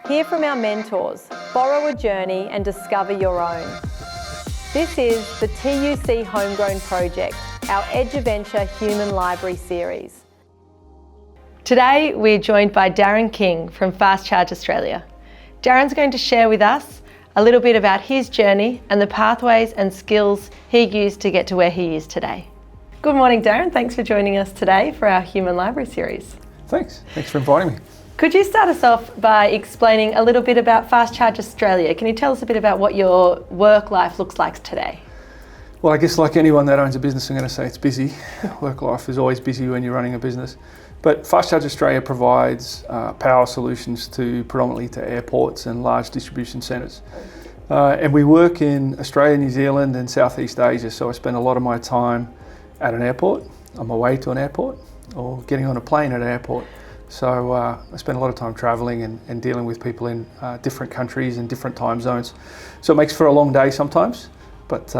Hear from our mentors, borrow a journey and discover your own. This is the TUC Homegrown Project, our EduVenture Human Library series. Today we're joined by Darren King from Fast Charge Australia. Darren's going to share with us a little bit about his journey and the pathways and skills he used to get to where he is today. Good morning, Darren. Thanks for joining us today for our Human Library series. Thanks for inviting me. Could you start us off by explaining a little bit about Fast Charge Australia? Can you tell us a bit about what your work life looks like today? Well, I guess like anyone that owns a business, I'm going to say it's busy. Work life is always busy when you're running a business. But Fast Charge Australia provides power solutions predominantly to airports and large distribution centres. And we work in Australia, New Zealand and Southeast Asia. So I spend a lot of my time at an airport, on my way to an airport, or getting on a plane at an airport. So I spend a lot of time travelling and dealing with people in different countries and different time zones. So it makes for a long day sometimes, but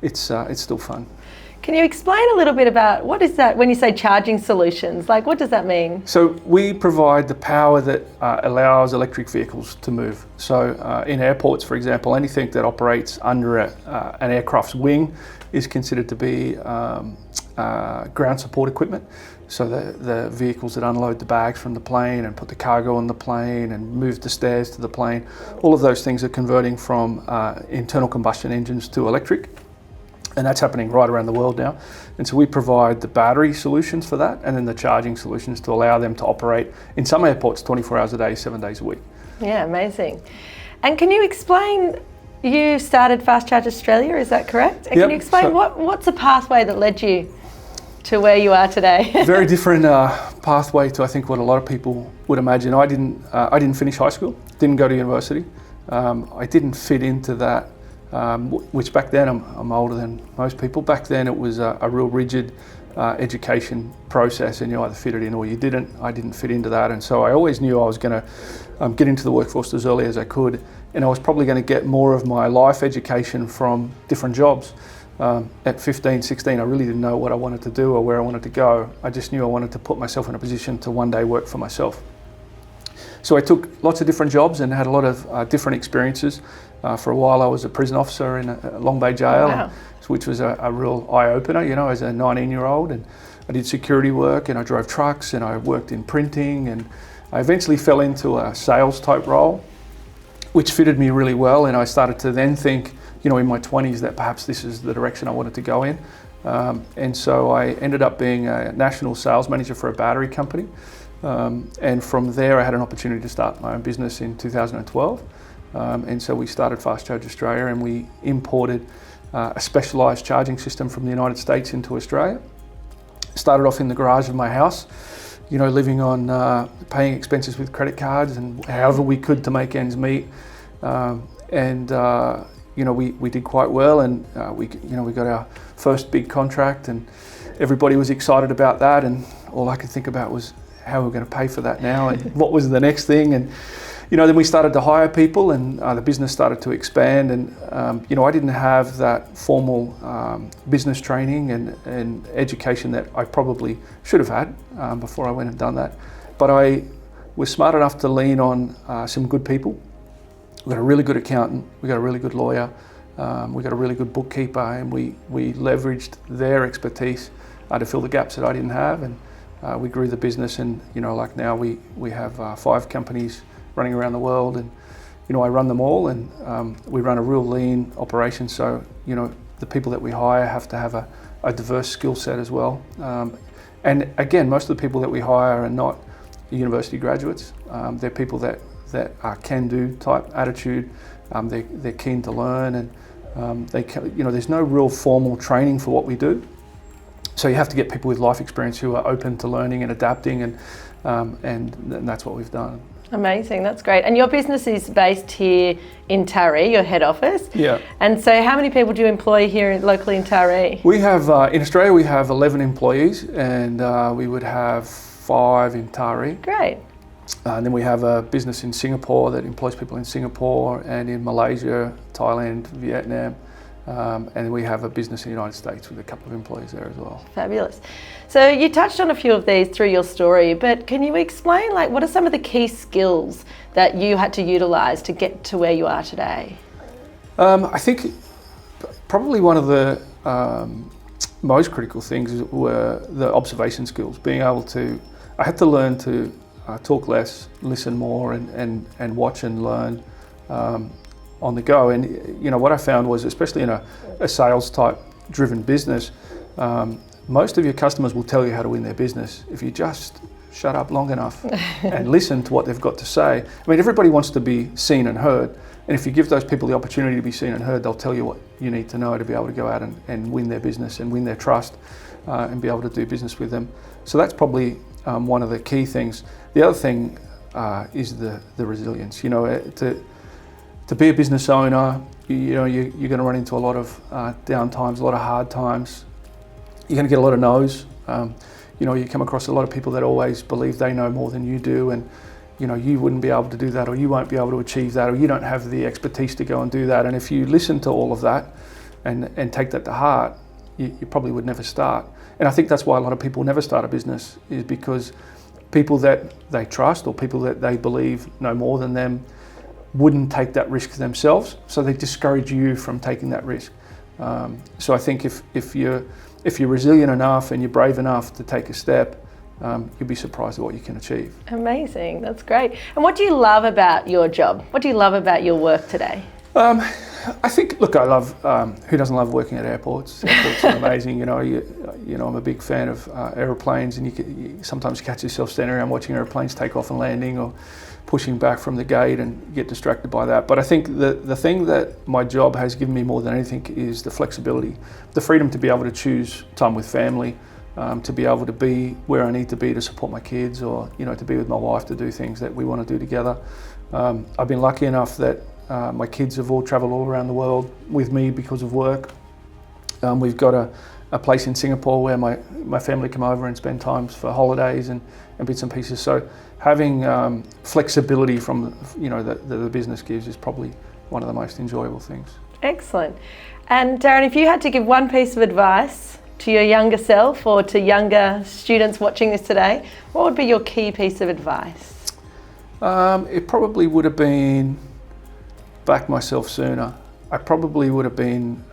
it's still fun. Can you explain a little bit about what is that when you say charging solutions? Like, what does that mean? So we provide the power that allows electric vehicles to move. So in airports, for example, anything that operates under an aircraft's wing is considered to be ground support equipment. So the vehicles that unload the bags from the plane and put the cargo on the plane and move the stairs to the plane, all of those things are converting from internal combustion engines to electric. And that's happening right around the world now. And so we provide the battery solutions for that and then the charging solutions to allow them to operate in some airports 24 hours a day, 7 days a week. Yeah, amazing. And can you explain, you started Fast Charge Australia, is that correct? And Yep. Can you explain what's the pathway that led you to where you are today? Very different pathway to I think what a lot of people would imagine. I didn't finish high school, didn't go to university. I didn't fit into that. Which back then, I'm older than most people, back then it was a real rigid education process and you either fitted in or you didn't. I didn't fit into that, and so I always knew I was going to get into the workforce as early as I could, and I was probably going to get more of my life education from different jobs. At 15, 16, I really didn't know what I wanted to do or where I wanted to go. I just knew I wanted to put myself in a position to one day work for myself. So I took lots of different jobs and had a lot of different experiences. For a while I was a prison officer in a Long Bay jail, Wow. which was a real eye-opener, you know, as a 19-year-old. And I did security work and I drove trucks and I worked in printing, and I eventually fell into a sales type role, which fitted me really well. And I started to then think, you know, in my 20s that perhaps this is the direction I wanted to go in. And so I ended up being a national sales manager for a battery company. And from there I had an opportunity to start my own business in 2012. And so we started Fast Charge Australia and we imported a specialised charging system from the United States into Australia. Started off in the garage of my house, you know, living on paying expenses with credit cards and however we could to make ends meet. You know, we did quite well, and we got our first big contract and everybody was excited about that, and all I could think about was how we're going to pay for that now and what was the next thing. And you know, then we started to hire people and the business started to expand, and you know, I didn't have that formal business training and education that I probably should have had before I went and done that. But I was smart enough to lean on some good people. We got a really good accountant, we got a really good lawyer, we got a really good bookkeeper, and we leveraged their expertise to fill the gaps that I didn't have. And we grew the business, and you know, like now we have 5 companies running around the world, and you know, I run them all, and we run a real lean operation. So you know, the people that we hire have to have a diverse skill set as well. And again, most of the people that we hire are not university graduates. They're people that are can-do type attitude. They're keen to learn, and you know, there's no real formal training for what we do. So you have to get people with life experience who are open to learning and adapting, and that's what we've done. Amazing, that's great. And your business is based here in Taree, your head office. Yeah. And so how many people do you employ here locally in Taree? We have, in Australia, we have 11 employees, and we would have 5 in Taree. Great. And then we have a business in Singapore that employs people in Singapore and in Malaysia, Thailand, Vietnam, and we have a business in the United States with a couple of employees there as well. Fabulous. So you touched on a few of these through your story, but can you explain, like, what are some of the key skills that you had to utilise to get to where you are today? I think probably one of the most critical things were the observation skills. I had to learn to talk less, listen more, and watch and learn on the go. And what I found was, especially in a sales type driven business, most of your customers will tell you how to win their business if you just shut up long enough and listen to what they've got to say. I mean, everybody wants to be seen and heard, and if you give those people the opportunity to be seen and heard, they'll tell you what you need to know to be able to go out and win their business and win their trust and be able to do business with them. So that's probably one of the key things. The other thing is the resilience. To be a business owner, you're going to run into a lot of down times, a lot of hard times. You're going to get a lot of no's. You come across a lot of people that always believe they know more than you do, and you wouldn't be able to do that, or you won't be able to achieve that, or you don't have the expertise to go and do that. And if you listen to all of that and take that to heart, you probably would never start. And I think that's why a lot of people never start a business, is because people that they trust or people that they believe know more than them wouldn't take that risk themselves, so they discourage you from taking that risk. So I think if you're resilient enough and you're brave enough to take a step, you'll be surprised at what you can achieve. Amazing, that's great. And what do you love about your job? What do you love about your work today? I think, look, I love, who doesn't love working at airports? Airports are amazing. I'm a big fan of aeroplanes, and you sometimes catch yourself standing around watching airplanes take off and landing, or pushing back from the gate, and get distracted by that. But I think the thing that my job has given me more than anything is the flexibility, the freedom to be able to choose time with family, to be able to be where I need to be to support my kids, or to be with my wife to do things that we want to do together. I've been lucky enough that my kids have all travelled all around the world with me because of work. We've got a place in Singapore where my family come over and spend times for holidays and bits and pieces. So having flexibility from the business gives is probably one of the most enjoyable things. Excellent. And Darren, if you had to give one piece of advice to your younger self, or to younger students watching this today, what would be your key piece of advice? It probably would have been back myself sooner. I probably would have been,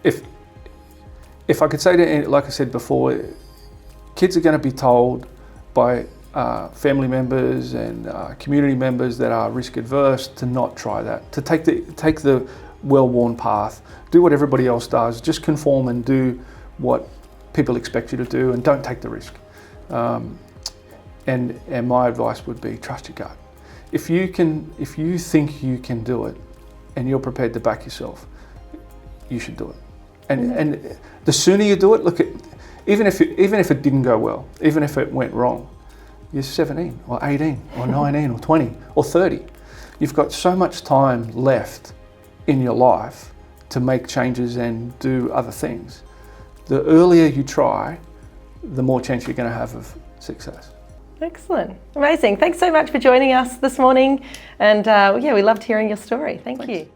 if I could say to, like I said before, kids are going to be told by family members and community members that are risk adverse to not try that, to take the well-worn path, do what everybody else does, just conform and do what people expect you to do, and don't take the risk. And my advice would be, trust your gut. If you think you can do it and you're prepared to back yourself, you should do it. And the sooner you do it, look at, even if it didn't go well, even if it went wrong, you're 17 or 18 or 19 or 20 or 30. You've got so much time left in your life to make changes and do other things. The earlier you try, the more chance you're going to have of success. Excellent. Amazing. Thanks so much for joining us this morning. And we loved hearing your story. Thanks. You.